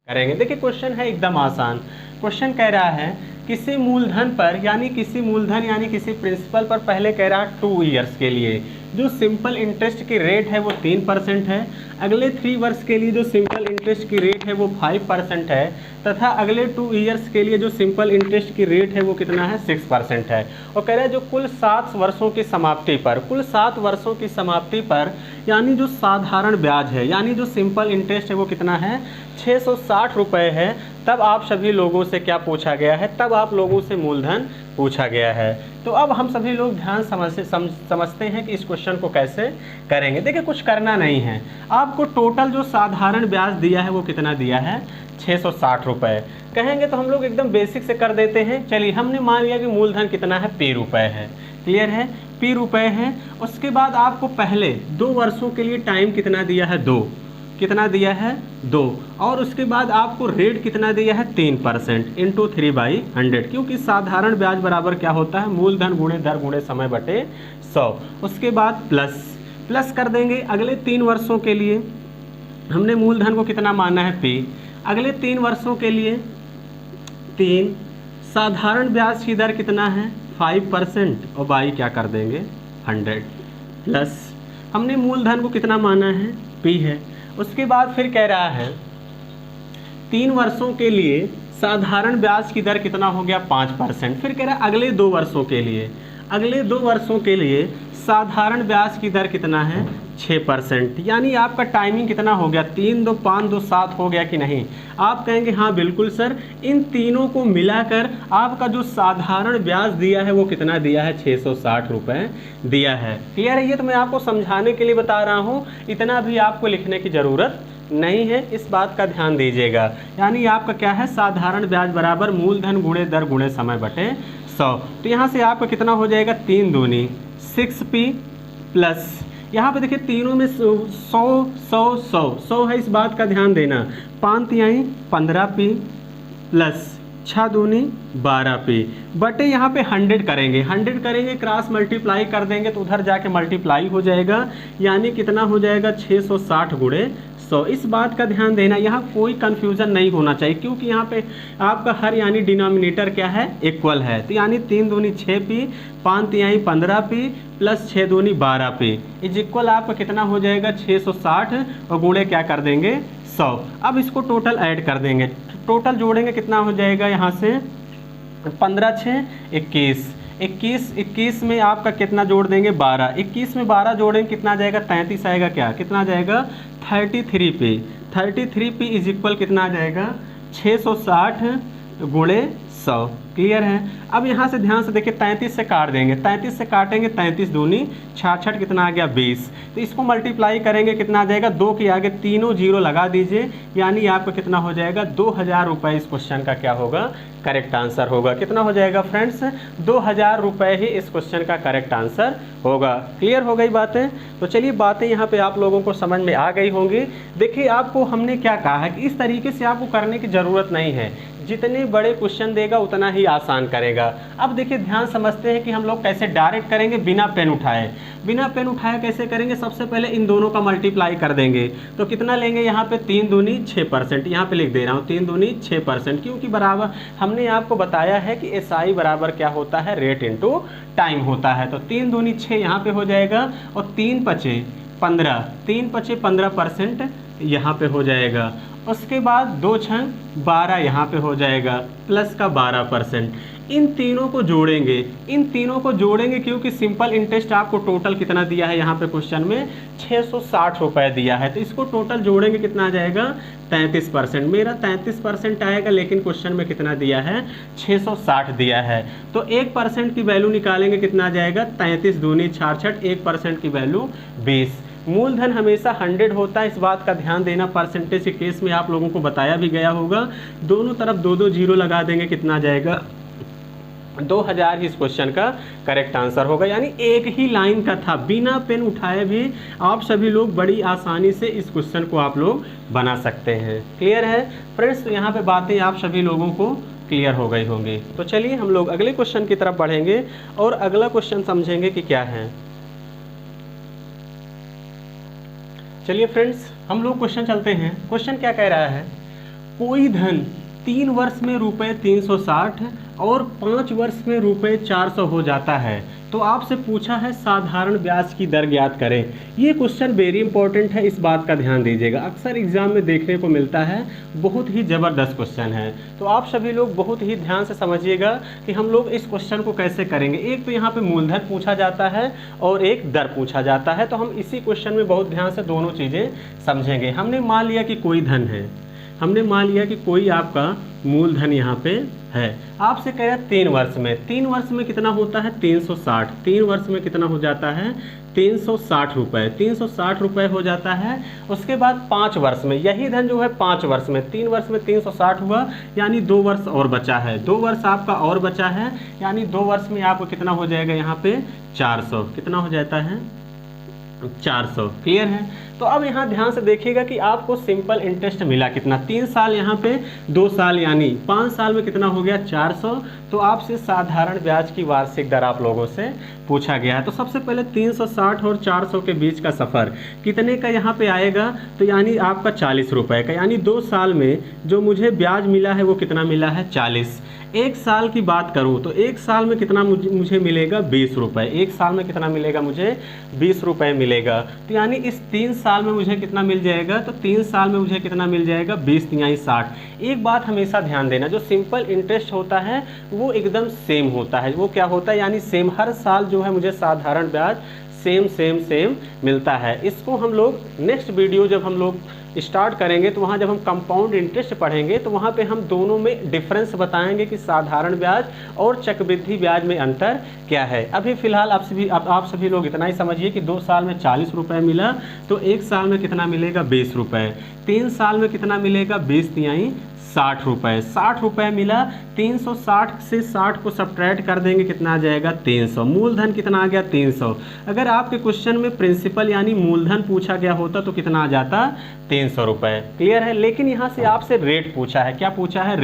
करेंगे। देखिए क्वेश्चन है एकदम आसान। क्वेश्चन कह रहा है किसी मूलधन पर यानी किसी प्रिंसिपल पर पहले कह रहा है 2 ईयर्स के लिए जो सिंपल इंटरेस्ट की रेट है वो 3% है, अगले 3 वर्ष के लिए जो सिंपल इंटरेस्ट की रेट है वो 5% है, तथा अगले 2 ईयर्स के लिए जो सिंपल इंटरेस्ट की रेट है वो कितना है 6% है। और कह रहा है जो कुल 7 वर्षों की समाप्ति पर यानी जो साधारण ब्याज है यानी जो सिंपल इंटरेस्ट है वो कितना है 660 रुपये है, तब आप सभी लोगों से क्या पूछा गया है, तब आप लोगों से मूलधन पूछा गया है। तो अब हम सभी लोग ध्यान समझते हैं कि इस क्वेश्चन को कैसे करेंगे। देखिए कुछ करना नहीं है, आपको टोटल जो साधारण ब्याज दिया है वो कितना दिया है 660 रुपये। कहेंगे तो हम लोग एकदम बेसिक से कर देते हैं। चलिए हमने मान लिया कि मूलधन कितना है P रुपये है, क्लियर है, P रुपये है। उसके बाद आपको पहले 2 वर्षों के लिए टाइम कितना दिया है 2, कितना दिया है 2, और उसके बाद आपको रेट कितना दिया है 3% इंटू 3/100, क्योंकि साधारण ब्याज बराबर क्या होता है मूलधन गुणे दर गुणे समय बटे 100। उसके बाद प्लस कर देंगे अगले 3 वर्षों के लिए। हमने मूलधन को कितना माना है P, अगले 3 वर्षों के लिए 3, साधारण ब्याज की दर कितना है 5% और बाई क्या कर देंगे 100, प्लस हमने मूलधन को कितना माना है P है। उसके बाद फिर कह रहा है 3 वर्षों के लिए साधारण ब्याज की दर कितना हो गया 5%। फिर कह रहा है अगले 2 वर्षों के लिए साधारण ब्याज की दर कितना है 6%। यानी आपका टाइमिंग कितना हो गया 3 2 5 2 7 हो गया कि नहीं। आप कहेंगे हाँ बिल्कुल सर, इन तीनों को मिलाकर आपका जो साधारण ब्याज दिया है वो कितना दिया है 660 रुपये दिया है। क्लियर है, ये तो मैं आपको समझाने के लिए बता रहा हूँ, इतना भी आपको लिखने की ज़रूरत नहीं है, इस बात का ध्यान दीजिएगा। यानी आपका क्या है साधारण ब्याज बराबर मूलधन गुणे दर गुणे समय बटे 100। तो यहाँ से आपका कितना हो जाएगा 3 दूनी 6P प्लस यहाँ पे देखिए तीनों में 100 है, इस बात का ध्यान देना। 5 तिहाई 15P प्लस 6 दूनी 12P बटे यहाँ पे 100 करेंगे क्रॉस मल्टीप्लाई कर देंगे तो उधर जाके मल्टीप्लाई हो जाएगा, यानी कितना हो जाएगा 660 गुणे 100। इस बात का ध्यान देना, यहाँ कोई कन्फ्यूज़न नहीं होना चाहिए, क्योंकि यहाँ पे आपका हर यानी डिनोमिनेटर क्या है इक्वल है। तो यानी 3 दूनी 6P 5 तिहाई 15P प्लस 6 दूनी 12P इज इक्वल आपका कितना हो जाएगा 660 और गुणे क्या कर देंगे 100। अब इसको टोटल ऐड कर देंगे, टोटल जोड़ेंगे कितना हो जाएगा यहाँ से 15 6 21 में आपका कितना जोड़ देंगे 12, 21 में 12 जोड़ेंगे कितना आ जाएगा 33 आएगा, क्या कितना आ जाएगा 33P इज इक्वल कितना आ जाएगा 660 गुणे 100। क्लियर है। अब यहाँ से ध्यान से देखिए 33 से काट देंगे, 33 से काटेंगे 33 दूनी 66 कितना आ गया 20। तो इसको मल्टीप्लाई करेंगे कितना आ जाएगा 2 के आगे तीनों जीरो लगा दीजिए, यानी आपका कितना हो जाएगा 2000 रुपये इस क्वेश्चन का क्या होगा करेक्ट आंसर होगा। कितना हो जाएगा फ्रेंड्स 2000 रुपये ही इस क्वेश्चन का करेक्ट आंसर होगा। क्लियर हो गई बातें। तो चलिए बातें यहाँ पे आप लोगों को समझ में आ गई होंगी। देखिए आपको हमने क्या कहा है कि इस तरीके से आपको करने की ज़रूरत नहीं है, जितने बड़े क्वेश्चन देगा उतना ही आसान करेगा। अब देखिए ध्यान समझते हैं कि हम लोग कैसे डायरेक्ट करेंगे बिना पेन उठाए। बिना पेन उठाए कैसे करेंगे, सबसे पहले इन दोनों का मल्टीप्लाई कर देंगे तो कितना लेंगे यहाँ पे 3 दूनी 6%, यहाँ पे लिख दे रहा हूँ 3 दूनी 6%, क्योंकि बराबर हमने आपको बताया है कि SI बराबर क्या होता है रेट इंटू टाइम होता है। तो 3 दूनी 6 यहाँ पे हो जाएगा और 3 पचे 15% यहाँ पे हो जाएगा। उसके बाद 2 छंग 12 यहाँ पे हो जाएगा प्लस का 12%। इन तीनों को जोड़ेंगे क्योंकि सिंपल इंटरेस्ट आपको टोटल कितना दिया है यहाँ पे क्वेश्चन में 660 रुपये दिया है। तो इसको टोटल जोड़ेंगे कितना आ जाएगा 33%। मेरा 33% आएगा, लेकिन क्वेश्चन में कितना दिया है 660 दिया है। तो 1% की वैल्यू निकालेंगे कितना आ जाएगा 33 दूनी 66, 1% की वैल्यू 20। मूलधन हमेशा 100 होता है, इस बात का ध्यान देना। परसेंटेज के केस में आप लोगों को बताया भी गया होगा, दोनों तरफ 2 जीरो लगा देंगे कितना आ जाएगा 2000 ही इस क्वेश्चन का करेक्ट आंसर होगा। यानी एक ही लाइन का था, बिना पेन उठाए भी आप सभी लोग बड़ी आसानी से इस क्वेश्चन को आप लोग बना सकते हैं। क्लियर है फ्रेंड्स। तो यहाँ पे बातें आप सभी लोगों को क्लियर हो गई होंगी। तो चलिए हम लोग अगले क्वेश्चन की तरफ बढ़ेंगे और अगला क्वेश्चन समझेंगे कि क्या है। चलिए फ्रेंड्स हम लोग क्वेश्चन चलते हैं। क्वेश्चन क्या कह रहा है, कोई धन 3 वर्ष में रुपये 360 और 5 वर्ष में रुपये 400 हो जाता है तो आपसे पूछा है साधारण ब्याज की दर ज्ञात करें। ये क्वेश्चन वेरी इंपॉर्टेंट है, इस बात का ध्यान दीजिएगा, अक्सर एग्जाम में देखने को मिलता है, बहुत ही ज़बरदस्त क्वेश्चन है। तो आप सभी लोग बहुत ही ध्यान से समझिएगा कि हम लोग इस क्वेश्चन को कैसे करेंगे। एक तो यहाँ पे मूलधन पूछा जाता है और एक दर पूछा जाता है, तो हम इसी क्वेश्चन में बहुत ध्यान से दोनों चीज़ें समझेंगे। हमने मान लिया कि कोई धन है, हमने मान लिया कि कोई आपका मूलधन यहाँ पे है, आपसे कह रहा है 3 वर्ष में, 3 वर्ष में कितना होता है 360, 3 वर्ष में कितना हो जाता है 360 रुपये, 360 रुपये हो जाता है। उसके बाद 5 वर्ष में यही धन जो है 5 वर्ष में, 3 वर्ष में 360 हुआ, यानी 2 वर्ष और बचा है, 2 वर्ष आपका और बचा है, यानी 2 वर्ष में आपको कितना हो जाएगा यहाँ पे 400, कितना हो जाता है 400। क्लियर है। तो अब यहाँ ध्यान से देखिएगा कि आपको सिंपल इंटरेस्ट मिला कितना, 3 साल यहाँ पे 2 साल यानी 5 साल में कितना हो गया 400। तो आपसे साधारण ब्याज की वार्षिक दर आप लोगों से पूछा गया है। तो सबसे पहले 360 और 400 के बीच का सफ़र कितने का यहाँ पे आएगा, तो यानी आपका 40 रुपये का, यानी 2 साल में जो मुझे ब्याज मिला है वो कितना मिला है 40। 1 साल की बात करूं तो 1 साल में कितना मुझे मिलेगा 20 रुपये, 1 साल में कितना मिलेगा मुझे 20 रुपये मिलेगा। तो यानी इस 3 साल में मुझे कितना मिल जाएगा, तो 3 साल में मुझे कितना मिल जाएगा 20 तिहाई 60। एक बात हमेशा ध्यान देना, जो सिंपल इंटरेस्ट होता है वो एकदम सेम होता है, वो क्या होता है यानी सेम, हर साल जो है मुझे साधारण ब्याज सेम मिलता है। इसको हम लोग नेक्स्ट वीडियो जब हम लोग स्टार्ट करेंगे तो वहाँ जब हम कंपाउंड इंटरेस्ट पढ़ेंगे तो वहाँ पे हम दोनों में डिफरेंस बताएंगे कि साधारण ब्याज और चक्रवृद्धि ब्याज में अंतर क्या है। अभी फ़िलहाल आप सभी लोग इतना ही समझिए कि 2 साल में 40 रुपये मिला, तो 1 साल में कितना मिलेगा 20 रुपये, 3 साल में कितना मिलेगा 20 तिहाई 60 रुपये, 60 रुपये मिला। 360 से 60 को सब्ट्रैक्ट कर देंगे, कितना आ जाएगा 300। मूलधन कितना आ गया 300। अगर आपके क्वेश्चन में प्रिंसिपल यानी मूलधन पूछा गया होता तो कितना आ जाता 300 रुपये। क्लियर है। लेकिन यहाँ से आपसे रेट पूछा है, क्या पूछा है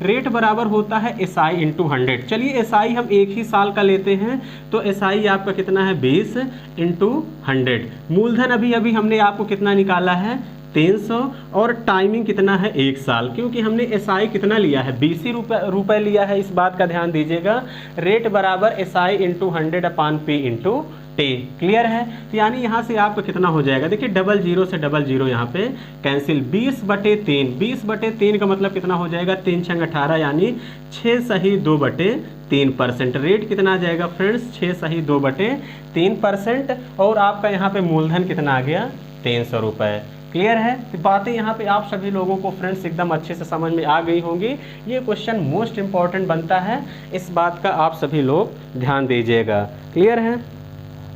रेट बराबर होता है SI इंटू 100। चलिए SI हम एक ही साल का लेते हैं, तो SI आपका कितना है 20 इंटू 100। मूलधन अभी हमने आपको कितना निकाला है 300 और टाइमिंग कितना है 1 साल, क्योंकि हमने SI कितना लिया है 20 रुपये लिया है, इस बात का ध्यान दीजिएगा। रेट बराबर SI इंटू 100 अपान P इंटू T। क्लियर है। तो यानी यहाँ से आपको कितना हो जाएगा, देखिए 00 से 00 यहाँ पे कैंसिल, 20/3, 20/3 का मतलब कितना हो जाएगा 3 छंग 18, यानी 6 सही 2/3%। रेट कितना आ जाएगा फ्रेंड्स 6 सही 2/3%। और आपका यहाँ पे मूलधन कितना आ गया 300 रुपये। क्लियर है। तो बातें यहाँ पे आप सभी लोगों को फ्रेंड्स एकदम अच्छे से समझ में आ गई होंगी। ये क्वेश्चन मोस्ट इम्पॉर्टेंट बनता है, इस बात का आप सभी लोग ध्यान दीजिएगा। क्लियर है।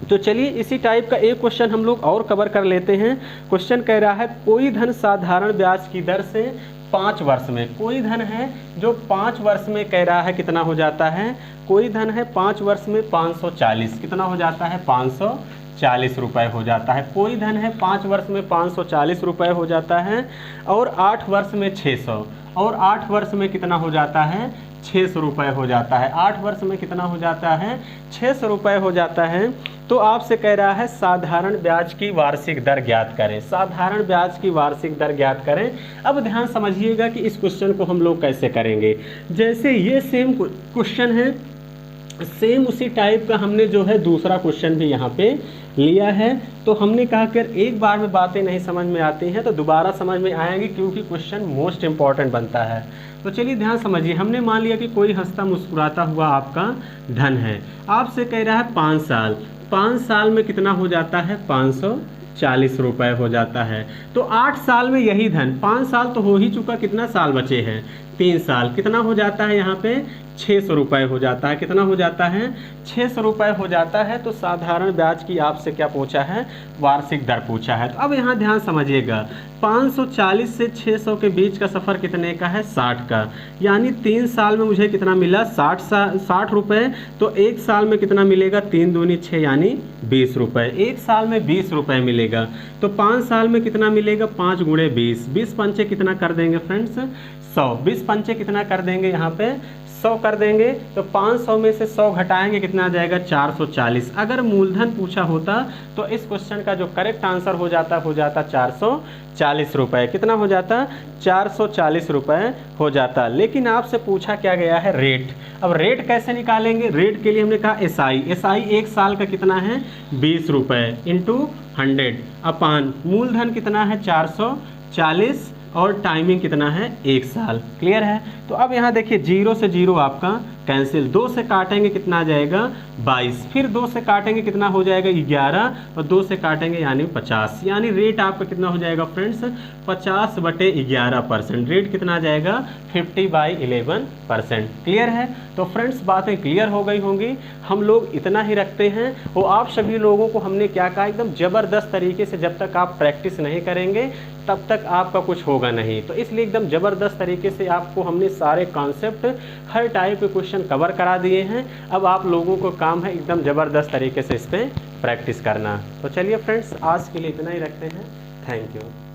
तो चलिए इसी टाइप का एक क्वेश्चन हम लोग और कवर कर लेते हैं। क्वेश्चन कह रहा है कोई धन साधारण ब्याज की दर से 5 वर्ष में, कोई धन है जो 5 वर्ष में कह रहा है कितना हो जाता है, कोई धन है 5 वर्ष में 540, कितना हो जाता है 540 रुपये हो जाता है। कोई धन है 5 वर्ष में 540 रुपये हो जाता है, और 8 वर्ष में 600, और 8 वर्ष में कितना हो जाता है 600 रुपये हो जाता है। 8 वर्ष में कितना हो जाता है 600 रुपये हो जाता है। तो आपसे कह रहा है साधारण ब्याज की वार्षिक दर ज्ञात करें, साधारण ब्याज की वार्षिक दर ज्ञात करें। अब ध्यान समझिएगा कि इस क्वेश्चन को हम लोग कैसे करेंगे। जैसे ये सेम क्वेश्चन है, सेम उसी टाइप का हमने जो है दूसरा क्वेश्चन भी यहाँ पे लिया है। तो हमने कहा कि एक बार में बातें नहीं समझ में आती हैं तो दोबारा समझ में आएंगी, क्योंकि क्वेश्चन मोस्ट इम्पॉर्टेंट बनता है। तो चलिए ध्यान समझिए। हमने मान लिया कि कोई हंसता मुस्कुराता हुआ आपका धन है, आपसे कह रहा है 5 साल, 5 साल में कितना हो जाता है 540 रुपये हो जाता है। तो 8 साल में यही धन, 5 साल तो हो ही चुका, कितना साल बचे हैं 3 साल, कितना हो जाता है यहाँ पे 600 रुपये हो जाता है। कितना हो जाता है 600 रुपये हो जाता है। तो साधारण ब्याज की आपसे क्या पूछा है, वार्षिक दर पूछा है। तो अब यहाँ ध्यान समझिएगा, 540 से 600 के बीच का सफ़र कितने का है 60 का, यानी 3 साल में मुझे कितना मिला 60 रुपये। तो 1 साल में कितना मिलेगा 3 दूनी 6, यानी 20 रुपये। 1 साल में 20 रुपये मिलेगा। तो 5 साल में कितना मिलेगा 5 गुणे 20, 20 पंचे कितना कर देंगे फ्रेंड्स 100, 20 पंचे कितना कर देंगे यहाँ पे 100 कर देंगे तो 500 में से 100 घटाएंगे कितना आ जाएगा 440। अगर मूलधन पूछा होता तो इस क्वेश्चन का जो करेक्ट आंसर हो जाता 440 रुपये। कितना हो जाता 440 रुपये हो जाता। लेकिन आपसे पूछा क्या गया है रेट। अब रेट कैसे निकालेंगे, रेट के लिए हमने कहा एसआई एक साल का कितना है 20 रुपये इंटू 100 अपान मूलधन कितना है 440 और टाइमिंग कितना है 1 साल। क्लियर है। तो अब यहाँ देखिए 0 से 0 आपका कैंसिल, 2 से काटेंगे कितना आ जाएगा 22, फिर 2 से काटेंगे कितना हो जाएगा 11 और 2 से काटेंगे यानी 50, यानी रेट आपका कितना हो जाएगा फ्रेंड्स 50/11%। रेट कितना आ जाएगा 50/11%। क्लियर है। तो फ्रेंड्स बातें क्लियर हो गई होंगी। हम लोग इतना ही रखते हैं। वो आप सभी लोगों को हमने क्या कहा, एकदम ज़बरदस्त तरीके से जब तक आप प्रैक्टिस नहीं करेंगे तब तक आपका कुछ होगा नहीं। तो इसलिए एकदम ज़बरदस्त तरीके से आपको हमने सारे कॉन्सेप्ट हर टाइप के क्वेश्चन कवर करा दिए हैं। अब आप लोगों को काम है एकदम ज़बरदस्त तरीके से इस पर प्रैक्टिस करना। तो चलिए फ्रेंड्स आज के लिए इतना ही रखते हैं। Thank you.